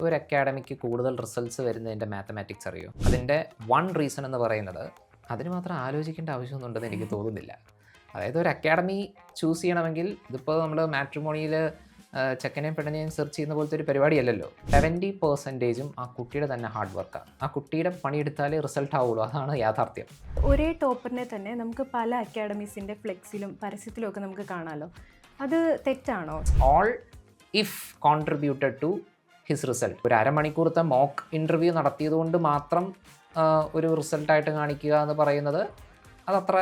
ഒരു അക്കാഡമിക്ക് കൂടുതൽ റിസൾട്ട്സ് വരുന്നതിൻ്റെ മാത്തമാറ്റിക്സ് അറിയോ? അതിൻ്റെ വൺ റീസൺ എന്ന് പറയുന്നത് അതിന് മാത്രം ആലോചിക്കേണ്ട ആവശ്യമൊന്നുണ്ടെന്ന് എനിക്ക് തോന്നുന്നില്ല. അതായത് ഒരു അക്കാഡമി ചൂസ് ചെയ്യണമെങ്കിൽ ഇതിപ്പോൾ നമ്മൾ മാട്രിമോണിയിൽ ചെക്കനെയും പെണ്ണിനെയും സെർച്ച് ചെയ്യുന്ന പോലത്തെ ഒരു പരിപാടിയല്ലല്ലോ. 70% ആ കുട്ടിയുടെ തന്നെ ഹാർഡ് വർക്കാണ്. ആ കുട്ടിയുടെ പണിയെടുത്താലേ റിസൾട്ട് ആവുള്ളൂ. അതാണ് യാഥാർത്ഥ്യം. ഒരേ ടോപ്പറിനെ തന്നെ നമുക്ക് പല അക്കാഡമീസിൻ്റെ ഫ്ലെക്സിലും പരസ്യത്തിലും ഒക്കെ നമുക്ക് കാണാമല്ലോ. അത് തെറ്റാണോ? All if contributed to his result. ഒരു അരമണിക്കൂറത്തെ മോക്ക് ഇൻ്റർവ്യൂ നടത്തിയതുകൊണ്ട് മാത്രം ഒരു റിസൾട്ടായിട്ട് കാണിക്കുക എന്ന് പറയുന്നത് അതത്ര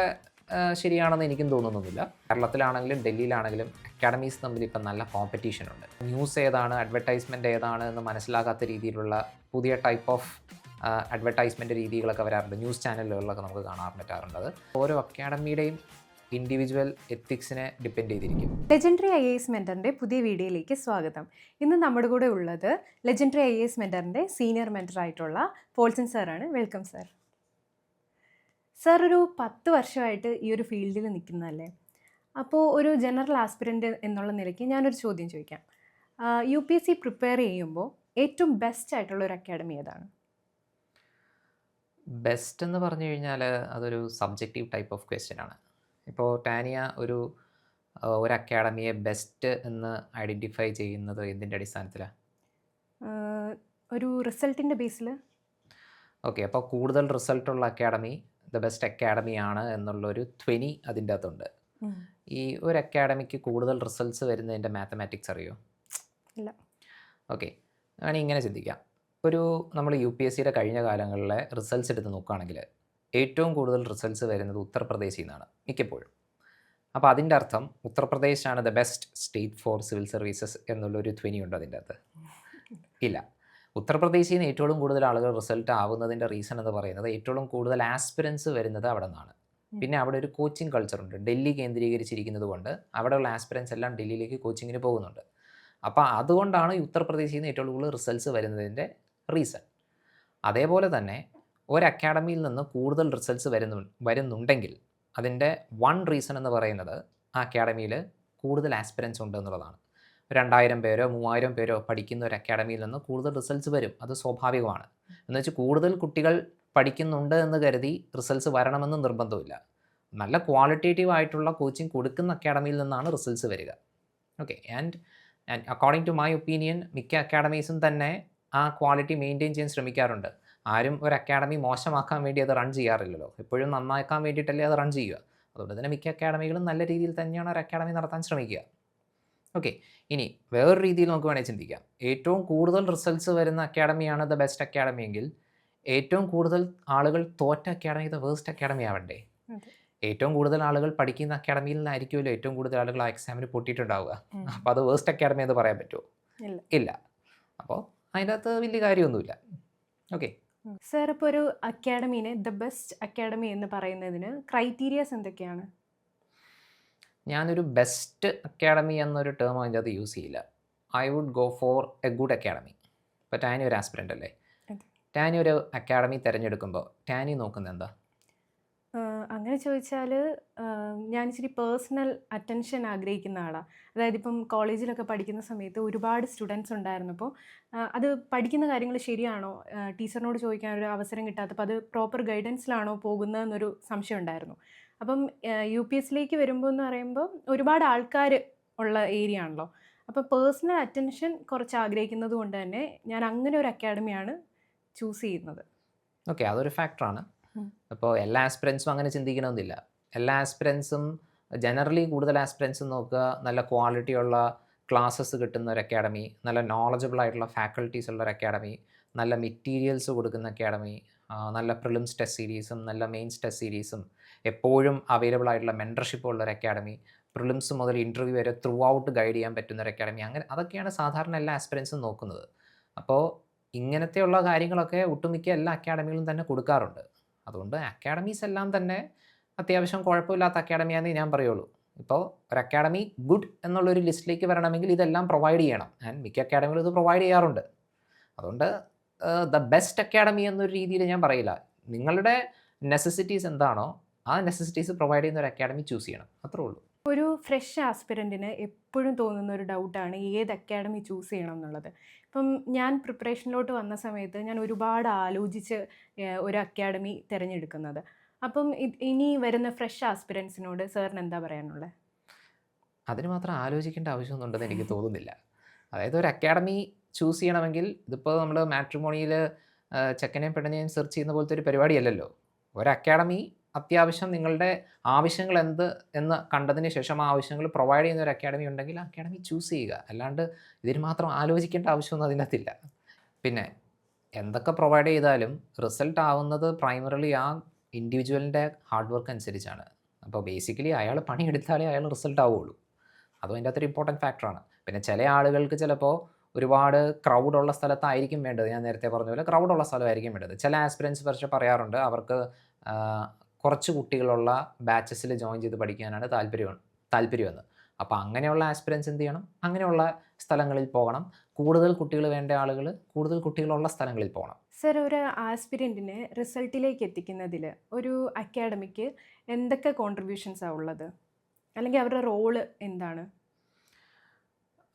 ശരിയാണെന്ന് എനിക്കും തോന്നുന്നില്ല. കേരളത്തിലാണെങ്കിലും ഡൽഹിയിലാണെങ്കിലും അക്കാഡമീസ് തമ്മിൽ ഇപ്പം നല്ല കോമ്പറ്റീഷനുണ്ട്. ന്യൂസ് ഏതാണ്, അഡ്വർടൈസ്മെൻറ്റ് ഏതാണ് എന്ന് മനസ്സിലാകാത്ത രീതിയിലുള്ള പുതിയ ടൈപ്പ് ഓഫ് അഡ്വർടൈസ്മെൻറ്റ് രീതികളൊക്കെ വരാറുണ്ട്. ന്യൂസ് ചാനലുകളിലൊക്കെ നമുക്ക് കാണാൻ പറ്റാറുണ്ട്. അത് ഓരോ അക്കാഡമിയുടെയും ഇൻഡിവിജ്വൽ എത്തിക്സിനെ ഡിപ്പെൻഡ് ചെയ്തിരിക്കും. ലെജൻഡറി IAS മെൻറ്ററിൻ്റെ പുതിയ വീഡിയോയിലേക്ക് സ്വാഗതം. ഇന്ന് നമ്മുടെ കൂടെ ഉള്ളത് ലെജൻഡറി IAS മെൻറ്ററിൻ്റെ സീനിയർ മെൻറ്ററായിട്ടുള്ള പോൾസൺ സാറാണ്. Welcome sir. സാർ ഒരു 10 വർഷമായിട്ട് ഈ ഒരു ഫീൽഡിൽ നിൽക്കുന്നതല്ലേ? അപ്പോൾ ഒരു ജനറൽ ആസ്പിരൻ്റ് എന്നുള്ള നിലയ്ക്ക് ഞാനൊരു ചോദ്യം ചോദിക്കാം. UPSC പ്രിപ്പയർ ചെയ്യുമ്പോൾ ഏറ്റവും ബെസ്റ്റ് ആയിട്ടുള്ള ഒരു അക്കാഡമി ഏതാണ്? ബെസ്റ്റ് എന്ന് പറഞ്ഞു കഴിഞ്ഞാൽ അതൊരു സബ്ജക്റ്റീവ് ടൈപ്പ് ഓഫ് ക്വസ്റ്റ്യൻ ആണ്. ഇപ്പോൾ ടാനിയ ഒരു അക്കാഡമിയെ ബെസ്റ്റ് എന്ന് ഐഡൻറ്റിഫൈ ചെയ്യുന്നത് എന്തിൻ്റെ അടിസ്ഥാനത്തിലാണ്? ഒരു റിസൾട്ടിൻ്റെ ബേസിൽ. ഓക്കെ, അപ്പോൾ കൂടുതൽ റിസൾട്ടുള്ള അക്കാഡമി ദ ബെസ്റ്റ് അക്കാഡമിയാണ് എന്നുള്ളൊരു ധ്വനി അതിൻ്റെ അകത്തുണ്ട്. ഈ ഒരു അക്കാഡമിക്ക് കൂടുതൽ റിസൾട്ട്സ് വരുന്നതിൻ്റെ മാത്തമാറ്റിക്സ് അറിയോ? ഇല്ല. ഓക്കെ, അങ്ങനെ ഇങ്ങനെ ചിന്തിക്കാം. നമ്മൾ UPSCയുടെ കഴിഞ്ഞ കാലങ്ങളിലെ റിസൾട്ട്സ് എടുത്ത് നോക്കുകയാണെങ്കിൽ ഏറ്റവും കൂടുതൽ റിസൾട്ട്സ് വരുന്നത് ഉത്തർപ്രദേശിൽ നിന്നാണ് മിക്കപ്പോഴും. അപ്പോൾ അതിൻ്റെ അർത്ഥം ഉത്തർപ്രദേശാണ് the best state for civil services എന്നുള്ളൊരു ധ്വനിയുണ്ട് അതിൻ്റെ അകത്ത്? ഇല്ല. ഉത്തർപ്രദേശിൽ നിന്ന് ഏറ്റവും കൂടുതൽ ആളുകൾ റിസൾട്ട് ആവുന്നതിൻ്റെ റീസൺ എന്ന് പറയുന്നത് ഏറ്റവും കൂടുതൽ ആസ്പിരൻസ് വരുന്നത് അവിടെ നിന്നാണ്. പിന്നെ അവിടെ ഒരു കോച്ചിങ് കൾച്ചറുണ്ട്. ഡൽഹി കേന്ദ്രീകരിച്ചിരിക്കുന്നത് കൊണ്ട് അവിടെയുള്ള ആസ്പിരൻസ് എല്ലാം ഡൽഹിയിലേക്ക് കോച്ചിങ്ങിന് പോകുന്നുണ്ട്. അപ്പോൾ അതുകൊണ്ടാണ് ഉത്തർപ്രദേശിൽ നിന്ന് ഏറ്റവും കൂടുതൽ റിസൾട്ട്സ് വരുന്നതിൻ്റെ റീസൺ. അതേപോലെ തന്നെ ഒരു അക്കാഡമിയിൽ നിന്ന് കൂടുതൽ റിസൾട്ട്സ് വരുന്നുണ്ടെങ്കിൽ അതിൻ്റെ വൺ റീസൺ എന്ന് പറയുന്നത് ആ അക്കാഡമിയിൽ കൂടുതൽ ആസ്പിരൻസ് ഉണ്ട് എന്നുള്ളതാണ്. 2000 പേരോ 3000 പേരോ പഠിക്കുന്ന ഒരു അക്കാഡമിയിൽ നിന്ന് കൂടുതൽ റിസൾട്ട്സ് വരും. അത് സ്വാഭാവികമാണ്. എന്ന് വെച്ചാൽ കൂടുതൽ കുട്ടികൾ പഠിക്കുന്നുണ്ട് എന്ന് കരുതി റിസൾട്ട്സ് വരണമെന്ന് നിർബന്ധമില്ല. നല്ല ക്വാളിറ്റേറ്റീവ് ആയിട്ടുള്ള കോച്ചിങ് കൊടുക്കുന്ന അക്കാഡമിയിൽ നിന്നാണ് റിസൾട്ട്സ് വരിക. Okay, and according to my opinion മിക്ക അക്കാഡമീസും തന്നെ ആ ക്വാളിറ്റി മെയിൻറ്റെയിൻ ചെയ്യാൻ ശ്രമിക്കാറുണ്ട്. ആരും ഒരു അക്കാഡമി മോശമാക്കാൻ വേണ്ടി അത് റൺ ചെയ്യാറില്ലല്ലോ. എപ്പോഴും നന്നാക്കാൻ വേണ്ടിയിട്ടല്ലേ അത് റൺ ചെയ്യുക. അതുകൊണ്ട് തന്നെ മിക്ക അക്കാഡമികളും നല്ല രീതിയിൽ തന്നെയാണ് ഒരു അക്കാഡമി നടത്താൻ ശ്രമിക്കുക. ഓക്കെ, ഇനി വേറൊരു രീതിയിൽ നമുക്ക് വേണമെങ്കിൽ ചിന്തിക്കാം. ഏറ്റവും കൂടുതൽ റിസൾട്ട്സ് വരുന്ന അക്കാഡമിയാണ് ദ ബെസ്റ്റ് അക്കാഡമി എങ്കിൽ ഏറ്റവും കൂടുതൽ ആളുകൾ തോറ്റ അക്കാഡമി ദ വേസ്റ്റ് അക്കാഡമി ആവണ്ടേ? ഏറ്റവും കൂടുതൽ ആളുകൾ പഠിക്കുന്ന അക്കാഡമിയിൽ നിന്നായിരിക്കുമല്ലോ ഏറ്റവും കൂടുതൽ ആളുകൾ ആ എക്സാമിന് പൊട്ടിയിട്ടുണ്ടാവുക. അപ്പോൾ അത് വേസ്റ്റ് അക്കാഡമി എന്ന് പറയാൻ പറ്റുമോ? ഇല്ല. അപ്പോൾ അതിൻ്റെ അകത്ത് വലിയ കാര്യമൊന്നുമില്ല. ഓക്കെ സാർ, ഇപ്പോൾ ഒരു അക്കാഡമീനെ ദ ബെസ്റ്റ് അക്കാഡമി എന്ന് പറയുന്നതിന് ക്രൈറ്റീരിയാസ് എന്തൊക്കെയാണ്? ഞാനൊരു ബെസ്റ്റ് അക്കാഡമി എന്നൊരു ടേം അതിൻ്റെ അത് യൂസ് ചെയ്യില്ല. I would go for a good academy. ഇപ്പോൾ ടാനി ഒരു ആസ്പിരൻ്റ് അല്ലേ? ടാനി ഒരു അക്കാഡമി തിരഞ്ഞെടുക്കുമ്പോൾ ടാനി നോക്കുന്നത് എന്താ? അങ്ങനെ ചോദിച്ചാൽ ഞാൻ ഇച്ചിരി പേഴ്സണൽ അറ്റൻഷൻ ആഗ്രഹിക്കുന്ന ആളാണ്. അതായത് ഇപ്പം കോളേജിലൊക്കെ പഠിക്കുന്ന സമയത്ത് ഒരുപാട് സ്റ്റുഡൻസ് ഉണ്ടായിരുന്നപ്പോൾ അത് പഠിക്കുന്ന കാര്യങ്ങൾ ശരിയാണോ, ടീച്ചറിനോട് ചോദിക്കാനൊരു അവസരം കിട്ടാത്തപ്പോൾ അത് പ്രോപ്പർ ഗൈഡൻസിലാണോ പോകുന്നതെന്നൊരു സംശയം ഉണ്ടായിരുന്നു. അപ്പം UPSCയിലേക്ക് വരുമ്പോൾ എന്ന് പറയുമ്പോൾ ഒരുപാട് ആൾക്കാർ ഉള്ള ഏരിയ ആണല്ലോ. അപ്പോൾ പേഴ്സണൽ അറ്റൻഷൻ കുറച്ച് ആഗ്രഹിക്കുന്നത് കൊണ്ട് തന്നെ ഞാൻ അങ്ങനെ ഒരു അക്കാഡമിയാണ് ചൂസ് ചെയ്യുന്നത്. ഓക്കെ, അതൊരു ഫാക്ടറാണ്. അപ്പോൾ എല്ലാ ആസ്പിരൻസും അങ്ങനെ ചിന്തിക്കണമെന്നില്ല. എല്ലാ ആസ്പിരൻസും ജനറലി കൂടുതൽ ആസ്പിരൻസും നോക്കുക നല്ല ക്വാളിറ്റിയുള്ള ക്ലാസ്സസ് കിട്ടുന്ന ഒരു അക്കാഡമി, നല്ല നോളജബിൾ ആയിട്ടുള്ള ഫാക്കൽറ്റീസ് ഉള്ള ഒരു അക്കാഡമി, നല്ല മെറ്റീരിയൽസ് കൊടുക്കുന്ന അക്കാഡമി, നല്ല പ്രിലിംസ് ടെസ്റ്റ് സീരീസും നല്ല മെയിൻസ് ടെസ്റ്റ് സീരീസും എപ്പോഴും അവൈലബിൾ ആയിട്ടുള്ള മെൻറ്റർഷിപ്പ് ഉള്ള ഒരു അക്കാഡമി, പ്രിലിംസ് മുതൽ ഇൻ്റർവ്യൂ വരെ ത്രൂ ഔട്ട് ഗൈഡ് ചെയ്യാൻ പറ്റുന്ന ഒരു അക്കാഡമി, അങ്ങനെ അതൊക്കെയാണ് സാധാരണ എല്ലാ ആസ്പിരൻസും നോക്കുന്നത്. അപ്പോൾ ഇങ്ങനത്തെയുള്ള കാര്യങ്ങളൊക്കെ ഒട്ടുമിക്ക എല്ലാ അക്കാഡമികളും തന്നെ കൊടുക്കാറുണ്ട്. അതുകൊണ്ട് അക്കാഡമീസ് എല്ലാം തന്നെ അത്യാവശ്യം കുഴപ്പമില്ലാത്ത അക്കാഡമിയാണെന്നേ ഞാൻ പറയുള്ളൂ. ഇപ്പോൾ ഒരു അക്കാഡമി ഗുഡ് എന്നുള്ളൊരു ലിസ്റ്റിലേക്ക് വരണമെങ്കിൽ ഇതെല്ലാം പ്രൊവൈഡ് ചെയ്യണം. ആൻഡ് മിക്ക അക്കാഡമികളും ഇത് പ്രൊവൈഡ് ചെയ്യാറുണ്ട്. അതുകൊണ്ട് ദ ബെസ്റ്റ് അക്കാഡമി എന്നൊരു രീതിയിൽ ഞാൻ പറയില്ല. നിങ്ങളുടെ നെസസിറ്റീസ് എന്താണോ ആ നെസസിറ്റീസ് പ്രൊവൈഡ് ചെയ്യുന്ന ഒരു അക്കാഡമി ചൂസ് ചെയ്യണം, അത്രേ ഉള്ളൂ. ഒരു ഫ്രഷ് ആസ്പിരൻറ്റിന് എപ്പോഴും തോന്നുന്ന ഒരു ഡൗട്ടാണ് ഏത് അക്കാഡമി ചൂസ് ചെയ്യണം എന്നുള്ളത്. ഇപ്പം ഞാൻ പ്രിപ്പറേഷനിലോട്ട് വന്ന സമയത്ത് ഞാൻ ഒരുപാട് ആലോചിച്ച് ഒരു അക്കാഡമി തിരഞ്ഞെടുക്കുന്നത്. അപ്പം ഇനി വരുന്ന ഫ്രഷ് ആസ്പിരൻസിനോട് സാറിന് എന്താ പറയാനുള്ളത്? അതിന് മാത്രം ആലോചിക്കേണ്ട ആവശ്യമൊന്നുണ്ടെന്ന് എനിക്ക് തോന്നുന്നില്ല. അതായത് ഒരു അക്കാഡമി ചൂസ് ചെയ്യണമെങ്കിൽ ഇതിപ്പോൾ നമ്മൾ മാട്രിമോണിയിൽ ചെക്കനെയും പെണ്ണിനെയും സെർച്ച് ചെയ്യുന്ന പോലത്തെ ഒരു പരിപാടിയല്ലല്ലോ. ഒരു അക്കാഡമി അത്യാവശ്യം നിങ്ങളുടെ ആവശ്യങ്ങൾ എന്ത് എന്ന് കണ്ടതിന് ശേഷം ആ ആവശ്യങ്ങൾ പ്രൊവൈഡ് ചെയ്യുന്ന ഒരു അക്കാഡമി ഉണ്ടെങ്കിൽ ആ അക്കാഡമി ചൂസ് ചെയ്യുക. അല്ലാണ്ട് ഇതിന് മാത്രം ആലോചിക്കേണ്ട ആവശ്യമൊന്നും അതിനകത്തില്ല. പിന്നെ എന്തൊക്കെ പ്രൊവൈഡ് ചെയ്താലും റിസൾട്ട് ആവുന്നത് പ്രൈമറിലി ആ ഇൻഡിവിജ്വലിൻ്റെ ഹാർഡ് വർക്ക് അനുസരിച്ചാണ്. അപ്പോൾ ബേസിക്കലി അയാൾ പണിയെടുത്താലേ അയാൾ റിസൾട്ട് ആവുകയുള്ളൂ. അതും അതിൻ്റെ അകത്തൊരു ഇമ്പോർട്ടൻറ്റ് ഫാക്ടറാണ്. പിന്നെ ചില ആളുകൾക്ക് ചിലപ്പോൾ ഒരുപാട് ക്രൗഡുള്ള സ്ഥലത്തായിരിക്കും വേണ്ടത്. ഞാൻ നേരത്തെ പറഞ്ഞ പോലെ ക്രൗഡുള്ള സ്ഥലമായിരിക്കും വേണ്ടത്. ചില ആസ്പിരൻസ് പക്ഷേ പറയാറുണ്ട് അവർക്ക് കുറച്ച് കുട്ടികളുള്ള ബാച്ചസിൽ ജോയിൻ ചെയ്ത് പഠിക്കാനാണ് താല്പര്യമെന്ന്. അപ്പോൾ അങ്ങനെയുള്ള ആസ്പിരൻസ് എന്ത് ചെയ്യണം? അങ്ങനെയുള്ള സ്ഥലങ്ങളിൽ പോകണം. കൂടുതൽ കുട്ടികൾ വേണ്ട ആളുകൾ കൂടുതൽ കുട്ടികളുള്ള സ്ഥലങ്ങളിൽ പോകണം. സർ, ഒരു ആസ്പിരൻറ്റിനെ റിസൾട്ടിലേക്ക് എത്തിക്കുന്നതിൽ ഒരു അക്കാഡമിക്ക് എന്തൊക്കെ കോൺട്രിബ്യൂഷൻസാണ് ഉള്ളത്? അല്ലെങ്കിൽ അവരുടെ റോള് എന്താണ്?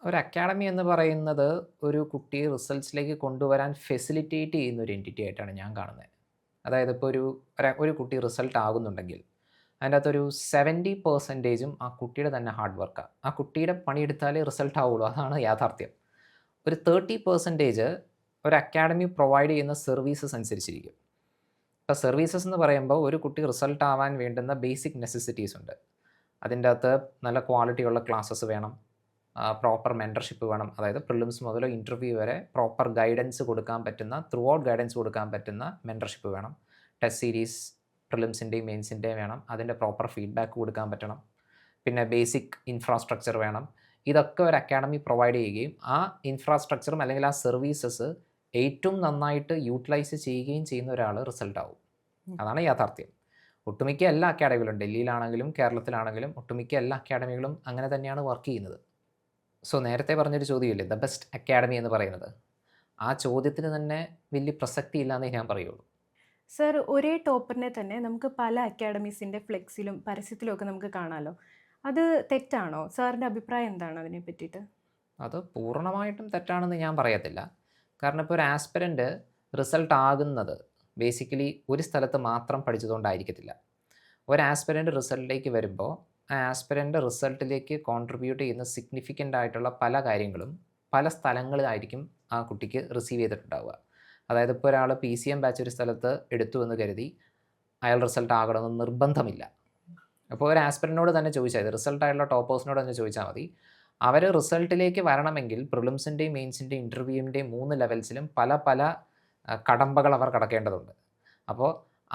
ഒരു അക്കാഡമി എന്ന് പറയുന്നത് ഒരു കുട്ടിയെ റിസൾട്ട്സിലേക്ക് കൊണ്ടുവരാൻ ഫെസിലിറ്റേറ്റ് ചെയ്യുന്ന ഒരു എൻറ്റിറ്റി ആയിട്ടാണ് ഞാൻ കാണുന്നത്. അതായത് ഇപ്പോൾ ഒരു കുട്ടി റിസൾട്ട് ആകുന്നുണ്ടെങ്കിൽ അതിൻ്റെ അകത്തൊരു 70% ആ കുട്ടിയുടെ തന്നെ ഹാർഡ് വർക്കാണ്. ആ കുട്ടിയുടെ പണിയെടുത്താലേ റിസൾട്ട് ആവുള്ളൂ. അതാണ് യാഥാർത്ഥ്യം. ഒരു 30% ഒരു അക്കാഡമി പ്രൊവൈഡ് ചെയ്യുന്ന സർവീസസ് അനുസരിച്ചിരിക്കും. ഇപ്പോൾ സർവീസസ് എന്ന് പറയുമ്പോൾ ഒരു കുട്ടി റിസൾട്ട് ആവാൻ വേണ്ടുന്ന ബേസിക് നെസസിറ്റീസ് ഉണ്ട്. അതിൻ്റെ അകത്ത് നല്ല ക്വാളിറ്റിയുള്ള ക്ലാസ്സസ് വേണം, പ്രോപ്പർ മെൻറ്റർഷിപ്പ് വേണം. അതായത് പ്രിലിംസ് മുതൽ ഇൻ്റർവ്യൂ വരെ പ്രോപ്പർ ഗൈഡൻസ് കൊടുക്കാൻ പറ്റുന്ന, ത്രൂ ഔട്ട് ഗൈഡൻസ് കൊടുക്കാൻ പറ്റുന്ന മെൻറ്റർഷിപ്പ് വേണം. ടെസ്റ്റ് സീരീസ് പ്രിലിംസിൻ്റെയും മെയിൻസിൻ്റെയും വേണം. അതിൻ്റെ പ്രോപ്പർ ഫീഡ്ബാക്ക് കൊടുക്കാൻ പറ്റണം. പിന്നെ ബേസിക് ഇൻഫ്രാസ്ട്രക്ചർ വേണം. ഇതൊക്കെ ഒരു അക്കാഡമി പ്രൊവൈഡ് ചെയ്യുകയും ആ ഇൻഫ്രാസ്ട്രക്ചറും അല്ലെങ്കിൽ ആ സർവീസസ് ഏറ്റവും നന്നായിട്ട് യൂട്ടിലൈസ് ചെയ്യുകയും ചെയ്യുന്ന ഒരാൾ റിസൾട്ട് ആവും. അതാണ് യാഥാർത്ഥ്യം. ഒട്ടുമിക്ക എല്ലാ അക്കാഡമികളും, ഡൽഹിയിലാണെങ്കിലും കേരളത്തിലാണെങ്കിലും ഒട്ടുമിക്ക എല്ലാ അക്കാഡമികളും അങ്ങനെ തന്നെയാണ് വർക്ക് ചെയ്യുന്നത്. സോ നേരത്തെ പറഞ്ഞൊരു ചോദ്യമില്ലേ, ദ ബെസ്റ്റ് അക്കാഡമി എന്ന് പറയുന്നത്, ആ ചോദ്യത്തിന് തന്നെ വലിയ പ്രസക്തി ഇല്ലാന്നേ ഞാൻ പറയുള്ളൂ. സർ, ഒരേ ടോപ്പറിനെ തന്നെ നമുക്ക് പല അക്കാഡമീസിൻ്റെ ഫ്ലെക്സിലും പരസ്യത്തിലും ഒക്കെ നമുക്ക് കാണാമല്ലോ. അത് തെറ്റാണോ? സാറിൻ്റെ അഭിപ്രായം എന്താണ് അതിനെ പറ്റിയിട്ട്? അത് പൂർണ്ണമായിട്ടും തെറ്റാണെന്ന് ഞാൻ പറയത്തില്ല. കാരണം ഇപ്പോൾ ഒരു ആസ്പിരൻറ്റ് റിസൾട്ട് ആകുന്നത് ബേസിക്കലി ഒരു സ്ഥലത്ത് മാത്രം പഠിച്ചതുകൊണ്ടായിരിക്കത്തില്ല. ഒരു ആസ്പിരൻറ്റ് റിസൾട്ടിലേക്ക് വരുമ്പോൾ ആ ആസ്പിരൻ്റ് റിസൾട്ടിലേക്ക് കോൺട്രിബ്യൂട്ട് ചെയ്യുന്ന സിഗ്നിഫിക്കൻ്റ് ആയിട്ടുള്ള പല കാര്യങ്ങളും പല സ്ഥലങ്ങളിലായിരിക്കും ആ കുട്ടിക്ക് റിസീവ് ചെയ്തിട്ടുണ്ടാവുക. അതായത് ഇപ്പോൾ ഒരാൾ PCM ബാച്ച് ഒരു സ്ഥലത്ത് എടുത്തു എന്ന് കരുതി അയാൾ റിസൾട്ട് ആകണമെന്ന് നിർബന്ധമില്ല. അപ്പോൾ ഒരു ആസ്പിരൻറ്റിനോട് തന്നെ ചോദിച്ചാൽ മതി, റിസൾട്ടായിട്ടുള്ള ടോപ്പേഴ്സിനോട് തന്നെ ചോദിച്ചാൽ മതി. അവർ റിസൾട്ടിലേക്ക് വരണമെങ്കിൽ പ്രിലിംസിൻ്റെയും മെയിൻസിൻ്റെയും ഇൻ്റർവ്യൂവിൻ്റെയും 3 ലെവൽസിലും പല പല കടമ്പകൾ അവർ കടക്കേണ്ടതുണ്ട്. അപ്പോൾ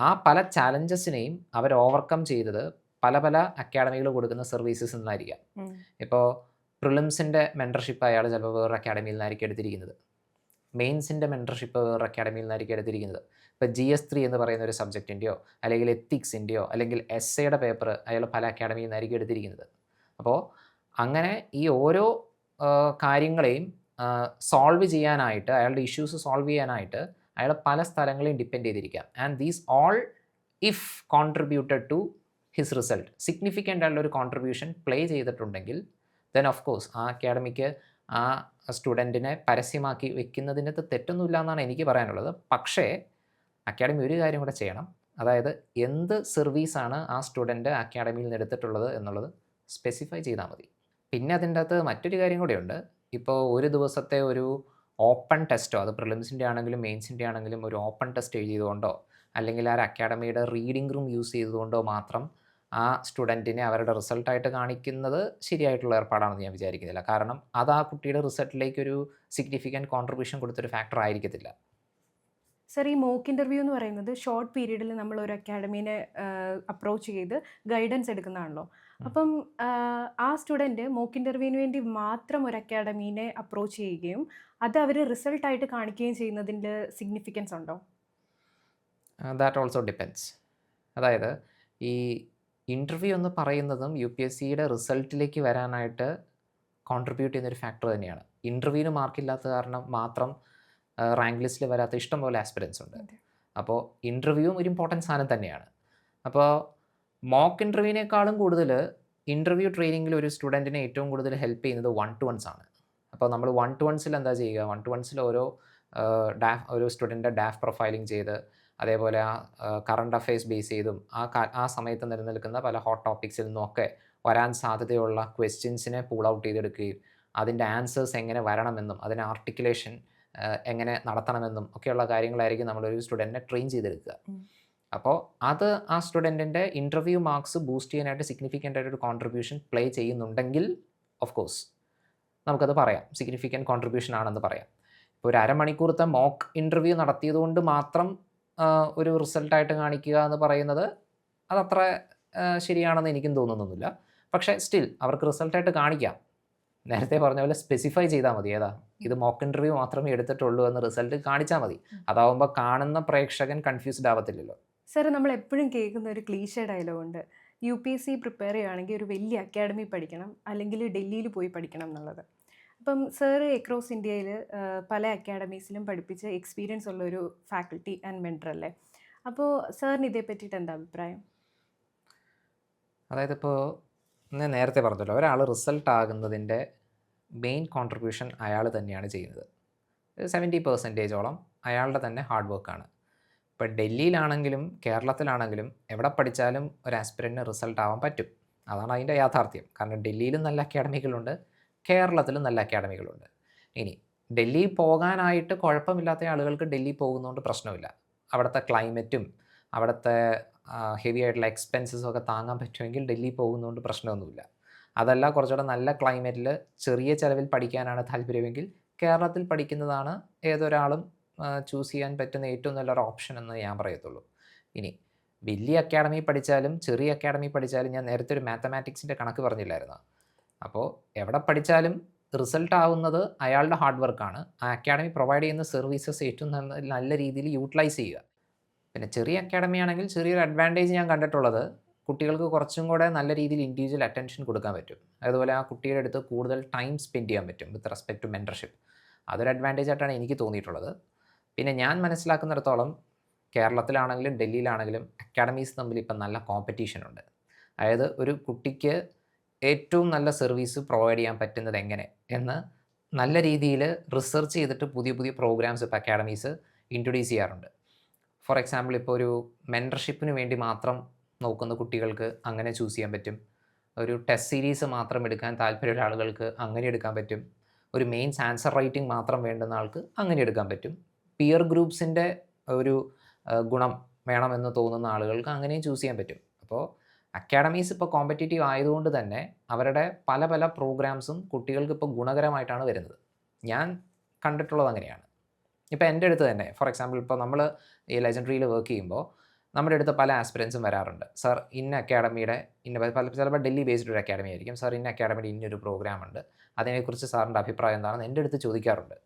ആ പല ചാലഞ്ചസിനെയും അവർ ഓവർകം ചെയ്തത് പല പല അക്കാഡമികൾ കൊടുക്കുന്ന സർവീസസ് നിന്നായിരിക്കാം. ഇപ്പോൾ പ്രിലിംസിൻ്റെ മെൻറ്റർഷിപ്പ് അയാൾ ചിലപ്പോൾ വേറൊരു അക്കാഡമിയിൽ നിന്നായിരിക്കും എടുത്തിരിക്കുന്നത്. മെയിൻസിൻ്റെ മെൻറ്റർഷിപ്പ് വേറൊരു അക്കാഡമിയിൽ നിന്നായിരിക്കും എടുത്തിരിക്കുന്നത്. ഇപ്പോൾ GS3 എന്ന് പറയുന്ന ഒരു സബ്ജക്റ്റിൻ്റെയോ അല്ലെങ്കിൽ എത്തിക്സിൻ്റെയോ അല്ലെങ്കിൽ എസ്സേയുടെ പേപ്പർ അയാൾ പല അക്കാഡമിയിൽ നിന്നായിരിക്കും എടുത്തിരിക്കുന്നത്. അപ്പോൾ അങ്ങനെ ഈ ഓരോ കാര്യങ്ങളെയും സോൾവ് ചെയ്യാനായിട്ട്, അയാളുടെ ഇഷ്യൂസ് സോൾവ് ചെയ്യാനായിട്ട് അയാൾ പല സ്ഥലങ്ങളെയും ഡിപ്പെൻഡ് ചെയ്തിരിക്കാം. And these all if contributed to his result, significant ആയിട്ടുള്ള ഒരു കോൺട്രിബ്യൂഷൻ പ്ലേ ചെയ്തിട്ടുണ്ടെങ്കിൽ ദെൻ ഓഫ് കോഴ്സ് ആ അക്കാഡമിക്ക് ആ സ്റ്റുഡൻറ്റിനെ പരസ്യമാക്കി വെക്കുന്നതിനകത്ത് തെറ്റൊന്നുമില്ല എന്നാണ് എനിക്ക് പറയാനുള്ളത്. പക്ഷേ അക്കാഡമി ഒരു കാര്യം കൂടെ ചെയ്യണം. അതായത് എന്ത് സർവീസാണ് ആ സ്റ്റുഡൻറ്റ് അക്കാഡമിയിൽ നിന്ന് എടുത്തിട്ടുള്ളത് എന്നുള്ളത് സ്പെസിഫൈ ചെയ്താൽ മതി. പിന്നെ അതിൻ്റെ അകത്ത് മറ്റൊരു കാര്യം കൂടെയുണ്ട്. ഇപ്പോൾ ഒരു ദിവസത്തെ ഒരു ഓപ്പൺ ടെസ്റ്റോ, അത് പ്രിലിംസിൻ്റെ ആണെങ്കിലും മെയിൻസിൻ്റെ ആണെങ്കിലും ഒരു ഓപ്പൺ ടെസ്റ്റ് എഴുതിയതുകൊണ്ടോ അല്ലെങ്കിൽ ആ അക്കാഡമിയുടെ റീഡിംഗ് റൂം യൂസ് ചെയ്തതുകൊണ്ടോ മാത്രം ആ സ്റ്റുഡൻറ്റിനെ അവരുടെ റിസൾട്ടായിട്ട് കാണിക്കുന്നത് ശരിയായിട്ടുള്ള ഏർപ്പാടാണെന്ന് ഞാൻ വിചാരിക്കുന്നില്ല. കാരണം അത് ആ കുട്ടിയുടെ റിസൾട്ടിലേക്ക് ഒരു സിഗ്നിഫിക്കൻറ്റ് കോൺട്രിബ്യൂഷൻ കൊടുത്തൊരു ഫാക്ടർ ആയിരിക്കത്തില്ല. സർ, ഈ മോക്ക് ഇൻ്റർവ്യൂ എന്ന് പറയുന്നത് ഷോർട്ട് പീരീഡിൽ നമ്മൾ ഒരു അക്കാഡമീനെ അപ്രോച്ച് ചെയ്ത് ഗൈഡൻസ് എടുക്കുന്നതാണല്ലോ. അപ്പം ആ സ്റ്റുഡൻറ്റ് മോക്ക് ഇൻ്റർവ്യൂവിന് വേണ്ടി മാത്രം ഒരു അക്കാഡമീനെ അപ്രോച്ച് ചെയ്യുകയും അത് അവർ റിസൾട്ടായിട്ട് കാണിക്കുകയും ചെയ്യുന്നതിൻ്റെ സിഗ്നിഫിക്കൻസ് ഉണ്ടോ? That also depends. അതായത് ഈ ഇൻ്റർവ്യൂ എന്ന് പറയുന്നതും UPSCയുടെ റിസൾട്ടിലേക്ക് വരാനായിട്ട് കോൺട്രിബ്യൂട്ട് ചെയ്യുന്നൊരു ഫാക്ടർ തന്നെയാണ്. ഇൻ്റർവ്യൂവിന് മാർക്കില്ലാത്ത കാരണം മാത്രം റാങ്ക് ലിസ്റ്റിൽ വരാത്ത ഇഷ്ടംപോലെ ആസ്പിരൻസ് ഉണ്ട്. അപ്പോൾ ഇൻ്റർവ്യൂവും ഒരു ഇമ്പോർട്ടൻറ്റ് സാധനം തന്നെയാണ്. അപ്പോൾ മോക്ക് ഇൻ്റർവ്യൂവിനേക്കാളും കൂടുതൽ ഇൻ്റർവ്യൂ ട്രെയിനിങ്ങിൽ ഒരു സ്റ്റുഡൻറ്റിനെ ഏറ്റവും കൂടുതൽ ഹെൽപ്പ് ചെയ്യുന്നത് 1-to-1s ആണ്. അപ്പോൾ നമ്മൾ 1-to-1സിൽ എന്താ ചെയ്യുക, 1-to-1സിൽ ഒരു സ്റ്റുഡൻറ്റിൻ്റെ ഡാഫ് പ്രൊഫൈലിംഗ് ചെയ്ത്, അതേപോലെ കറണ്ട് അഫയേഴ്സ് ബേസ് ചെയ്തും ആ സമയത്ത് നിലനിൽക്കുന്ന പല ഹോട്ട് ടോപ്പിക്സിൽ നിന്നൊക്കെ വരാൻ സാധ്യതയുള്ള ക്വസ്റ്റ്യൻസിനെ പൂൾ ഔട്ട് ചെയ്തെടുക്കുകയും അതിൻ്റെ ആൻസേഴ്സ് എങ്ങനെ വരണമെന്നും അതിന് ആർട്ടിക്കുലേഷൻ എങ്ങനെ നടത്തണമെന്നും ഒക്കെയുള്ള കാര്യങ്ങളായിരിക്കും നമ്മളൊരു സ്റ്റുഡൻറ്റിനെ ട്രെയിൻ ചെയ്തെടുക്കുക. അപ്പോൾ അത് ആ സ്റ്റുഡൻറ്റിൻ്റെ ഇൻ്റർവ്യൂ മാർക്സ് ബൂസ്റ്റ് ചെയ്യാനായിട്ട് സിഗ്നിഫിക്കൻ്റ് ആയിട്ടൊരു കോൺട്രിബ്യൂഷൻ പ്ലേ ചെയ്യുന്നുണ്ടെങ്കിൽ ഓഫ് കോഴ്സ് നമുക്കത് പറയാം, സിഗ്നിഫിക്കൻറ്റ് കോൺട്രിബ്യൂഷൻ ആണെന്ന് പറയാം. ഇപ്പോൾ ഒരു അരമണിക്കൂറത്തെ മോക്ക് ഇൻ്റർവ്യൂ നടത്തിയതുകൊണ്ട് മാത്രം ഒരു റിസൾട്ടായിട്ട് കാണിക്കുക എന്ന് പറയുന്നത് അതത്ര ശരിയാണെന്ന് എനിക്കും തോന്നുന്നൊന്നുമില്ല. പക്ഷേ സ്റ്റിൽ അവർക്ക് റിസൾട്ടായിട്ട് കാണിക്കാം. നേരത്തെ പറഞ്ഞ പോലെ സ്പെസിഫൈ ചെയ്താൽ മതി, ഏതാ ഇത് മോക്ക് ഇൻ്റർവ്യൂ മാത്രമേ എടുത്തിട്ടുള്ളൂ എന്ന് റിസൾട്ട് കാണിച്ചാൽ മതി. അതാവുമ്പോൾ കാണുന്ന പ്രേക്ഷകൻ കൺഫ്യൂസ്ഡ് ആവത്തില്ലല്ലോ. സാർ, നമ്മൾ എപ്പോഴും കേൾക്കുന്ന ഒരു ക്ലീഷേ ഡയലോഗ് ഉണ്ട്, UPSC പ്രിപ്പയർ ചെയ്യുകയാണെങ്കിൽ ഒരു വലിയ അക്കാഡമി പഠിക്കണം, അല്ലെങ്കിൽ ഡൽഹിയിൽ പോയി പഠിക്കണം എന്നുള്ളത്. അപ്പം സാർ എക്രോസ് ഇന്ത്യയിൽ പല അക്കാഡമീസിലും പഠിപ്പിച്ച് എക്സ്പീരിയൻസ് ഉള്ള ഒരു ഫാക്കൽറ്റി ആൻഡ് മെൻറ്റർ അല്ലേ. അപ്പോൾ സാറിന് ഇതേ പറ്റിയിട്ട് എന്താ അഭിപ്രായം? അതായത് ഇപ്പോൾ ഞാൻ നേരത്തെ പറഞ്ഞല്ലോ, ഒരാൾ റിസൾട്ട് ആകുന്നതിൻ്റെ മെയിൻ കോൺട്രിബ്യൂഷൻ അയാൾ തന്നെയാണ് ചെയ്യുന്നത്. 70% അയാളുടെ തന്നെ ഹാർഡ് വർക്കാണ്. ഇപ്പോൾ ഡൽഹിയിലാണെങ്കിലും കേരളത്തിലാണെങ്കിലും എവിടെ പഠിച്ചാലും ഒരു ആസ്പിരൻറ്റിന് റിസൾട്ട് ആവാൻ പറ്റും. അതാണ് അതിൻ്റെ യാഥാർത്ഥ്യം. കാരണം ഡൽഹിയിലും നല്ല അക്കാഡമികളുണ്ട്, കേരളത്തിലും നല്ല അക്കാഡമികളുണ്ട്. ഇനി ഡൽഹി പോകാനായിട്ട് കുഴപ്പമില്ലാത്ത ആളുകൾക്ക് ഡൽഹി പോകുന്നതുകൊണ്ട് പ്രശ്നമില്ല. അവിടുത്തെ ക്ലൈമറ്റും അവിടുത്തെ ഹെവി ആയിട്ടുള്ള എക്സ്പെൻസസും ഒക്കെ താങ്ങാൻ പറ്റുമെങ്കിൽ ഡൽഹി പോകുന്നതുകൊണ്ട് പ്രശ്നമൊന്നുമില്ല. അതല്ല കുറച്ചുകൂടെ നല്ല ക്ലൈമറ്റിൽ ചെറിയ ചിലവിൽ പഠിക്കാനാണ് താല്പര്യമെങ്കിൽ കേരളത്തിൽ പഠിക്കുന്നതാണ് ഏതൊരാളും ചൂസ് ചെയ്യാൻ പറ്റുന്ന ഏറ്റവും നല്ലൊരു ഓപ്ഷൻ എന്ന് ഞാൻ പറയത്തുള്ളൂ. ഇനി വലിയ അക്കാഡമി പഠിച്ചാലും ചെറിയ അക്കാഡമി പഠിച്ചാലും ഞാൻ നേരത്തെ ഒരു മാത്തമാറ്റിക്സിൻ്റെ കണക്ക് പറഞ്ഞില്ലായിരുന്നു. അപ്പോൾ എവിടെ പഠിച്ചാലും റിസൾട്ട് ആവുന്നത് അയാളുടെ ഹാർഡ് വർക്കാണ്. ആ അക്കാഡമി പ്രൊവൈഡ് ചെയ്യുന്ന സർവീസസ് ഏറ്റവും നല്ല രീതിയിൽ യൂട്ടിലൈസ് ചെയ്യുക. പിന്നെ ചെറിയ അക്കാഡമി ആണെങ്കിൽ ചെറിയൊരു അഡ്വാൻറ്റേജ് ഞാൻ കണ്ടിട്ടുള്ളത്, കുട്ടികൾക്ക് കുറച്ചും കൂടെ നല്ല രീതിയിൽ ഇൻഡിവിജ്വൽ അറ്റൻഷൻ കൊടുക്കാൻ പറ്റും. അതുപോലെ ആ കുട്ടിയുടെ അടുത്ത് കൂടുതൽ ടൈം സ്പെൻഡ് ചെയ്യാൻ പറ്റും വിത്ത് റെസ്പെക്ട് ടു മെൻറ്റർഷിപ്പ്. അതൊരു അഡ്വാൻറ്റേജ് ആയിട്ടാണ് എനിക്ക് തോന്നിയിട്ടുള്ളത്. പിന്നെ ഞാൻ മനസ്സിലാക്കുന്നിടത്തോളം കേരളത്തിലാണെങ്കിലും ഡൽഹിയിലാണെങ്കിലും അക്കാഡമീസ് തമ്മിൽ ഇപ്പം നല്ല കോമ്പറ്റീഷൻ ഉണ്ട്. അതായത് ഒരു കുട്ടിക്ക് ഏറ്റവും നല്ല സർവീസ് പ്രൊവൈഡ് ചെയ്യാൻ പറ്റുന്നത് എങ്ങനെ എന്ന് നല്ല രീതിയിൽ റിസർച്ച് ചെയ്തിട്ട് പുതിയ പുതിയ പ്രോഗ്രാംസ് ഇപ്പോൾ അക്കാഡമീസ് ഇൻട്രൊഡ്യൂസ് ചെയ്യാറുണ്ട്. ഫോർ എക്സാമ്പിൾ ഇപ്പോൾ ഒരു മെൻറ്റർഷിപ്പിന് വേണ്ടി മാത്രം നോക്കുന്ന കുട്ടികൾക്ക് അങ്ങനെ ചൂസ് ചെയ്യാൻ പറ്റും. ഒരു ടെസ്റ്റ് സീരീസ് മാത്രം എടുക്കാൻ താല്പര്യമുള്ള ആളുകൾക്ക് അങ്ങനെ എടുക്കാൻ പറ്റും. ഒരു മെയിൻസ് ആൻസർ റൈറ്റിംഗ് മാത്രം വേണ്ടുന്ന ആൾക്ക് അങ്ങനെ എടുക്കാൻ പറ്റും. പിയർ ഗ്രൂപ്പ്സിൻ്റെ ഒരു ഗുണം വേണമെന്ന് തോന്നുന്ന ആളുകൾക്ക് അങ്ങനെയും ചൂസ് ചെയ്യാൻ പറ്റും. അപ്പോൾ അക്കാഡമീസ് ഇപ്പോൾ കോമ്പറ്റീറ്റീവ് ആയതുകൊണ്ട് തന്നെ അവരുടെ പല പല പ്രോഗ്രാംസും കുട്ടികൾക്ക് ഇപ്പോൾ ഗുണകരമായിട്ടാണ് വരുന്നത്. ഞാൻ കണ്ടിട്ടുള്ളത് അങ്ങനെയാണ്. ഇപ്പോൾ എൻ്റെ അടുത്ത് തന്നെ ഫോർ എക്സാമ്പിൾ ഇപ്പോൾ നമ്മൾ ഈ ലെജൻഡറിയിൽ വർക്ക് ചെയ്യുമ്പോൾ നമ്മുടെ അടുത്ത് പല ആസ്പിരൻസും വരാറുണ്ട്. സാർ ഇന്ന അക്കാഡമിയുടെ ചിലപ്പോൾ ഡൽഹി ബേസ്ഡ് ഒരു അക്കാഡമി ആയിരിക്കും. സാർ ഇന്ന അക്കാഡമിയുടെ ഇന്നൊരു പ്രോഗ്രാം ഉണ്ട്, അതിനെക്കുറിച്ച് സാറിൻ്റെ അഭിപ്രായം എന്താണെന്ന് എൻ്റെ അടുത്ത് ചോദിക്കാറുണ്ട്.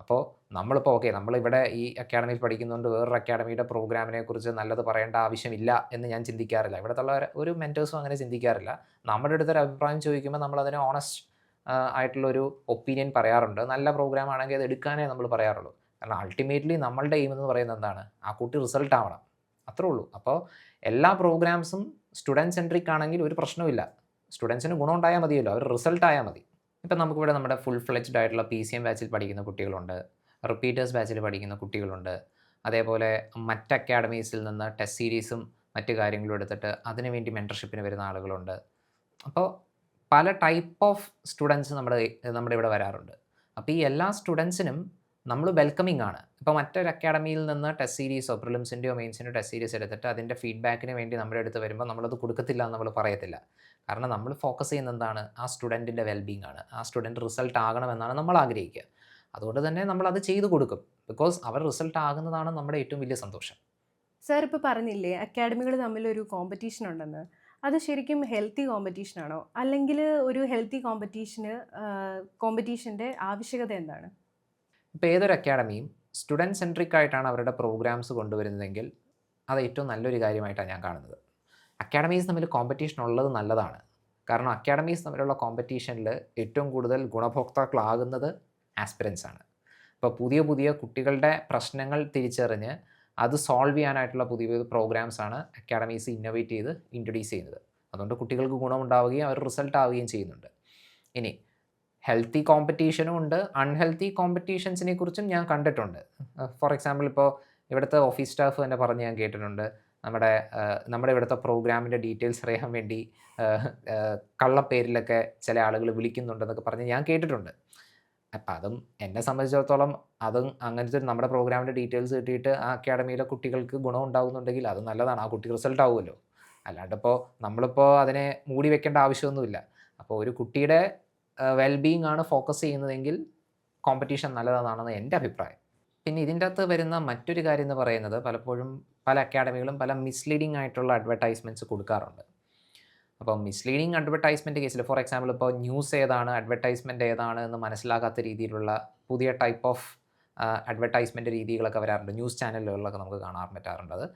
അപ്പോൾ നമ്മളിപ്പോൾ ഓക്കെ നമ്മളിവിടെ ഈ അക്കാഡമിയിൽ പഠിക്കുന്നതുകൊണ്ട് വേറൊരു അക്കാഡമിയുടെ പ്രോഗ്രാമിനെ കുറിച്ച് നല്ലത് പറയേണ്ട ആവശ്യമില്ല എന്ന് ഞാൻ ചിന്തിക്കാറില്ല. ഇവിടുത്തെ ഒരു മെൻറ്റേഴ്സും അങ്ങനെ ചിന്തിക്കാറില്ല. നമ്മുടെ അടുത്തൊരു അഭിപ്രായം ചോദിക്കുമ്പോൾ നമ്മളതിന് ഓണസ്റ്റ് ആയിട്ടുള്ളൊരു ഒപ്പീനിയൻ പറയാറുണ്ട്. നല്ല പ്രോഗ്രാം ആണെങ്കിൽ അത് എടുക്കാനേ നമ്മൾ പറയാറുള്ളൂ. കാരണം അൾട്ടിമേറ്റ്ലി നമ്മളുടെ എയിം എന്ന് പറയുന്നത് എന്താണ്, ആ കുട്ടി റിസൾട്ട് ആവണം, അത്രേ ഉള്ളൂ. അപ്പോൾ എല്ലാ പ്രോഗ്രാംസും സ്റ്റുഡൻറ്റ് സെൻട്രിക് ആണെങ്കിൽ ഒരു പ്രശ്നമില്ല. സ്റ്റുഡൻസിന് ഗുണം ഉണ്ടായാൽ മതിയല്ലോ, അവർ റിസൾട്ട് ആയാൽ മതി. ഇപ്പം നമുക്കിവിടെ നമ്മുടെ ഫുൾ ഫ്ലെജ്ഡ് ആയിട്ടുള്ള PCM ബാച്ചിൽ പഠിക്കുന്ന കുട്ടികളുണ്ട്, റിപ്പീറ്റേഴ്സ് ബാച്ചിൽ പഠിക്കുന്ന കുട്ടികളുണ്ട്. അതേപോലെ മറ്റ് അക്കാഡമീസിൽ നിന്ന് ടെസ്റ്റ് സീരീസും മറ്റ് കാര്യങ്ങളും എടുത്തിട്ട് അതിനുവേണ്ടി മെൻറ്റർഷിപ്പിന് വരുന്ന ആളുകളുണ്ട്. അപ്പോൾ പല ടൈപ്പ് ഓഫ് സ്റ്റുഡൻസ് നമ്മുടെ ഇവിടെ വരാറുണ്ട്. അപ്പോൾ ഈ എല്ലാ സ്റ്റുഡൻസിനും നമ്മൾ വെൽക്കമിങ് ആണ്. ഇപ്പോൾ മറ്റൊരു അക്കാഡമിയിൽ നിന്ന് ടെസ്റ്റ് സീരീസോ പ്രിലിംസിൻ്റെയോ മെയിൻസിൻ്റെയോ ടെസ്റ്റ് സീരീസ് എടുത്തിട്ട് അതിൻ്റെ ഫീഡ്ബാക്കിന് വേണ്ടി നമ്മുടെ അടുത്ത് വരുമ്പോൾ നമ്മളത് കൊടുക്കത്തില്ല എന്ന് നമ്മൾ പറയത്തില്ല. കാരണം നമ്മൾ ഫോക്കസ് ചെയ്യുന്നത് എന്താണ്, ആ സ്റ്റുഡൻറ്റിൻ്റെ വെൽബീങ് ആണ്. ആ സ്റ്റുഡൻറ്റ് റിസൾട്ട് ആകണമെന്നാണ് നമ്മൾ ആഗ്രഹിക്കുക. അതുകൊണ്ട് തന്നെ നമ്മളത് ചെയ്തു കൊടുക്കും. ബിക്കോസ് അവർ റിസൾട്ട് ആകുന്നതാണ് നമ്മുടെ ഏറ്റവും വലിയ സന്തോഷം. സാർ ഇപ്പോൾ പറഞ്ഞില്ലേ അക്കാഡമികൾ തമ്മിലൊരു കോമ്പറ്റീഷൻ ഉണ്ടെന്ന്. അത് ശരിക്കും ഹെൽത്തി കോമ്പറ്റീഷനാണോ, അല്ലെങ്കിൽ ഒരു ഹെൽത്തി കോമ്പറ്റീഷൻ്റെ ആവശ്യകത എന്താണ്? ഇപ്പോൾ ഏതൊരു അക്കാഡമിയും സ്റ്റുഡൻറ്റ് സെൻട്രിക് ആയിട്ടാണ് അവരുടെ പ്രോഗ്രാംസ് കൊണ്ടുവരുന്നതെങ്കിൽ അത് ഏറ്റവും നല്ലൊരു കാര്യമായിട്ടാണ് ഞാൻ കാണുന്നത്. അക്കാഡമീസ് തമ്മിൽ കോമ്പറ്റീഷൻ ഉള്ളത് നല്ലതാണ്. കാരണം അക്കാഡമീസ് തമ്മിലുള്ള കോമ്പറ്റീഷനിൽ ഏറ്റവും കൂടുതൽ ഗുണഭോക്താക്കളാകുന്നത് ആസ്പിരൻസ് ആണ്. ഇപ്പോൾ പുതിയ പുതിയ കുട്ടികളുടെ പ്രശ്നങ്ങൾ തിരിച്ചറിഞ്ഞ് അത് സോൾവ് ചെയ്യാനായിട്ടുള്ള പുതിയ പുതിയ പ്രോഗ്രാംസാണ് അക്കാഡമീസ് ഇന്നോവേറ്റ് ചെയ്ത് ഇൻട്രൊഡ്യൂസ് ചെയ്യുന്നത്. അതുകൊണ്ട് കുട്ടികൾക്ക് ഗുണമുണ്ടാവുകയും അവർ റിസൾട്ട് ആവുകയും ചെയ്യുന്നുണ്ട്. ഇനി ഹെൽത്തി കോമ്പറ്റീഷനും ഉണ്ട്. അൺഹെൽത്തി കോമ്പറ്റീഷൻസിനെ കുറിച്ചും ഞാൻ കണ്ടിട്ടുണ്ട്. ഫോർ എക്സാമ്പിൾ ഇപ്പോൾ ഇവിടുത്തെ ഓഫീസ് സ്റ്റാഫ് തന്നെ പറഞ്ഞ് ഞാൻ കേട്ടിട്ടുണ്ട്. നമ്മുടെ ഇവിടുത്തെ പ്രോഗ്രാമിൻ്റെ ഡീറ്റെയിൽസ് അറിയാൻ വേണ്ടി കള്ളപ്പേരിലൊക്കെ ചില ആളുകൾ വിളിക്കുന്നുണ്ടെന്നൊക്കെ പറഞ്ഞ് ഞാൻ കേട്ടിട്ടുണ്ട്. അപ്പം അതും എന്നെ സംബന്ധിച്ചിടത്തോളം അതും അങ്ങനത്തെ നമ്മുടെ പ്രോഗ്രാമിൻ്റെ ഡീറ്റെയിൽസ് കിട്ടിയിട്ട് ആ അക്കാഡമിയിലെ കുട്ടികൾക്ക് ഗുണം ഉണ്ടാകുന്നുണ്ടെങ്കിൽ അത് നല്ലതാണ്. ആ കുട്ടി റിസൾട്ട് ആവുമല്ലോ. അല്ലാണ്ടിപ്പോൾ നമ്മളിപ്പോൾ അതിനെ മൂടി വെക്കേണ്ട ആവശ്യമൊന്നുമില്ല. അപ്പോൾ ഒരു കുട്ടിയുടെ വെൽബീയിങ് ആണ് ഫോക്കസ് ചെയ്യുന്നതെങ്കിൽ കോമ്പറ്റീഷൻ നല്ലതാണെന്നാണ് എൻ്റെ അഭിപ്രായം. പിന്നെ ഇതിൻ്റെ അകത്ത് വരുന്ന മറ്റൊരു കാര്യം എന്ന് പറയുന്നത് പലപ്പോഴും പല അക്കാഡമികളും പല മിസ്ലീഡിംഗ് ആയിട്ടുള്ള അഡ്വർടൈസ്മെൻറ്റ്സ് കൊടുക്കാറുണ്ട്. അപ്പോൾ മിസ്ലീഡിംഗ് അഡ്വർടൈസ്മെൻറ്റ് കേസിൽ ഫോർ എക്സാമ്പിൾ ഇപ്പോൾ ന്യൂസ് ഏതാണ് അഡ്വർടൈസ്മെൻറ്റ് ഏതാണ് എന്ന് മനസ്സിലാകാത്ത രീതിയിലുള്ള പുതിയ ടൈപ്പ് ഓഫ് അഡ്വർടൈസ്മെൻറ്റ് രീതികളൊക്കെ വരാറുണ്ട്. ന്യൂസ് ചാനലുകളിലൊക്കെ നമുക്ക് കാണാൻ പറ്റാറുണ്ട് അത്.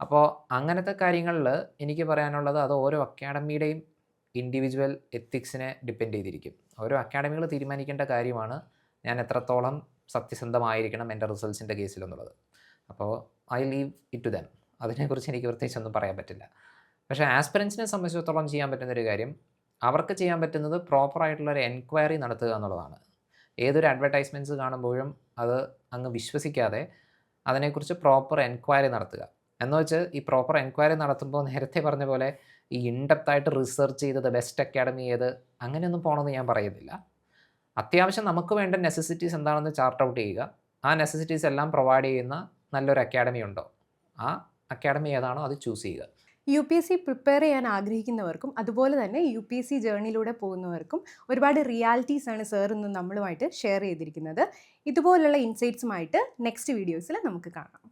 അപ്പോൾ അങ്ങനത്തെ കാര്യങ്ങളിൽ എനിക്ക് പറയാനുള്ളത് അത് ഓരോ അക്കാഡമിയുടെയും ഇൻഡിവിജ്വൽ എത്തിക്സിനെ ഡിപ്പെൻഡ് ചെയ്തിരിക്കും. ഓരോ അക്കാഡമികൾ തീരുമാനിക്കേണ്ട കാര്യമാണ് ഞാൻ എത്രത്തോളം സത്യസന്ധമായിരിക്കണം എൻ്റെ റിസൾട്ട്സിൻ്റെ കേസിലെന്നുള്ളത്. അപ്പോൾ I leave it to them. അതിനെക്കുറിച്ച് എനിക്ക് പ്രത്യേകിച്ചൊന്നും പറയാൻ പറ്റില്ല. പക്ഷേ ആസ്പിരൻസിനെ സംബന്ധിച്ചിടത്തോളം ചെയ്യാൻ പറ്റുന്നൊരു കാര്യം അവർക്ക് ചെയ്യാൻ പറ്റുന്നത് പ്രോപ്പറായിട്ടുള്ളൊരു എൻക്വയറി നടത്തുക എന്നുള്ളതാണ്. ഏതൊരു അഡ്വർടൈസ്മെൻറ്റ്സ് കാണുമ്പോഴും അത് അങ്ങ് വിശ്വസിക്കാതെ അതിനെക്കുറിച്ച് പ്രോപ്പർ എൻക്വയറി നടത്തുക. എന്ന് വെച്ച് ഈ പ്രോപ്പർ എൻക്വയറി നടത്തുമ്പോൾ നേരത്തെ പറഞ്ഞ പോലെ ഈ ഇൻഡെപ്തായിട്ട് റിസർച്ച് ചെയ്തത് ബെസ്റ്റ് അക്കാഡമി ഏത് അങ്ങനെയൊന്നും പോകണമെന്ന് ഞാൻ പറയുന്നില്ല. അത്യാവശ്യം നമുക്ക് വേണ്ട നെസസിറ്റീസ് എന്താണെന്ന് ചാർട്ട് ഔട്ട് ചെയ്യുക. ആ നെസസിറ്റീസ് എല്ലാം പ്രൊവൈഡ് ചെയ്യുന്ന നല്ലൊരു അക്കാഡമി ഉണ്ടോ, ആ അക്കാഡമി ഏതാണോ അത് ചൂസ് ചെയ്യുക. UPSC പ്രിപ്പയർ ചെയ്യാൻ ആഗ്രഹിക്കുന്നവർക്കും അതുപോലെ തന്നെ UPSC ജേർണിയിലൂടെ പോകുന്നവർക്കും ഒരുപാട് റിയാലിറ്റീസ് ആണ് സാർ ഇന്ന് നമ്മളുമായിട്ട് ഷെയർ ചെയ്തിരിക്കുന്നത്. ഇതുപോലുള്ള ഇൻസൈറ്റ്സുമായിട്ട് നെക്സ്റ്റ് വീഡിയോസിൽ നമുക്ക് കാണാം.